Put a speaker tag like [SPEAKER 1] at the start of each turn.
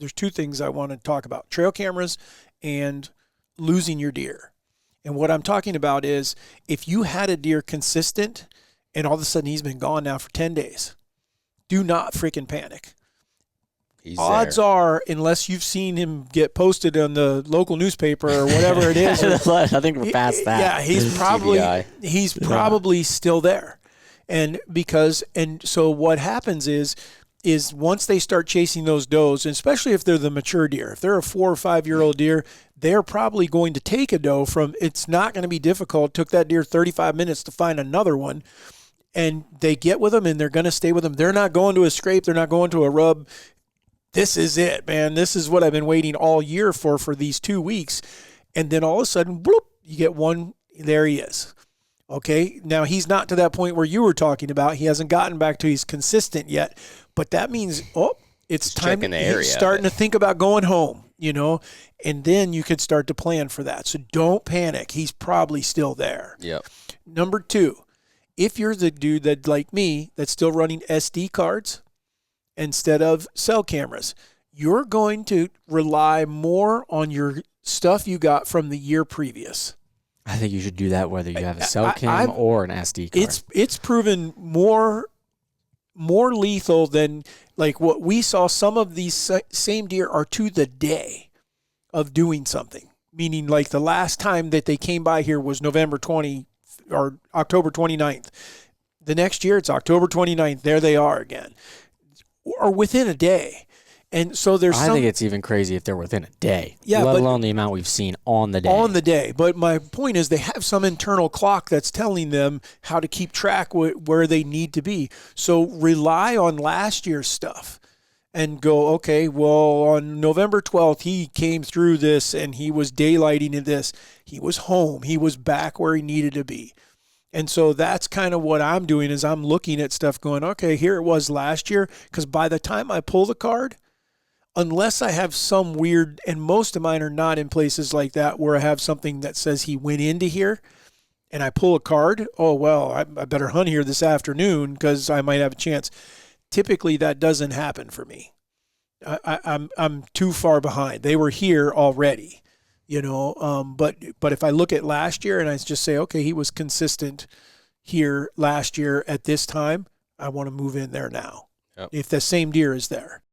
[SPEAKER 1] there's two things I want to talk about: trail cameras and losing your deer. And what I'm talking about is if you had a deer consistent and all of a sudden he's been gone now for 10 days, do not freaking panic. Odds are, unless you've seen him get posted on the local newspaper or whatever it is.
[SPEAKER 2] I think we're past that.
[SPEAKER 1] Yeah, he's probably still there. And so what happens is once they start chasing those does, and especially if they're the mature deer, if they're a 4 or 5 year old deer, they're probably going to take a doe from, it's not going to be difficult. It took that deer 35 minutes to find another one. And they get with them and they're going to stay with them. They're not going to a scrape. They're not going to a rub. This is it, man. This is what I've been waiting all year for these 2 weeks. And then all of a sudden, bloop, you get one. There he is. Okay. Now he's not to that point where you were talking about. He hasn't gotten back to he's consistent yet, but that means, it's time. He's starting to think about going home, and then you could start to plan for that. So don't panic. He's probably still there.
[SPEAKER 3] Yep.
[SPEAKER 1] Number 2, if you're the dude that, like me, that's still running SD cards instead of cell cameras, you're going to rely more on your stuff you got from the year previous.
[SPEAKER 2] I think you should do that whether you have a cell cam or an SD card.
[SPEAKER 1] It's proven more lethal than like what we saw. Some of these same deer are to the day of doing something, meaning like the last time that they came by here was November 20 or October 29th. The next year it's October 29th. There they are again, or within a day. And so I
[SPEAKER 2] think it's even crazy if they're within a day, let alone the amount we've seen on the day.
[SPEAKER 1] On the day. But my point is they have some internal clock that's telling them how to keep track where they need to be. So rely on last year's stuff and go, okay, well, on November 12th, he came through this and he was daylighting in this. He was home. He was back where he needed to be. And so that's kind of what I'm doing is I'm looking at stuff going, okay, here it was last year. Because by the time I pull the card, unless I have some weird, and most of mine are not in places like that where I have something that says he went into here and I pull a card, I better hunt here this afternoon because I might have a chance. Typically that doesn't happen for me. I'm too far behind. They were here already, but if I look at last year and I just say, okay, he was consistent here last year at this time, I want to move in there now. Yep. If the same deer is there.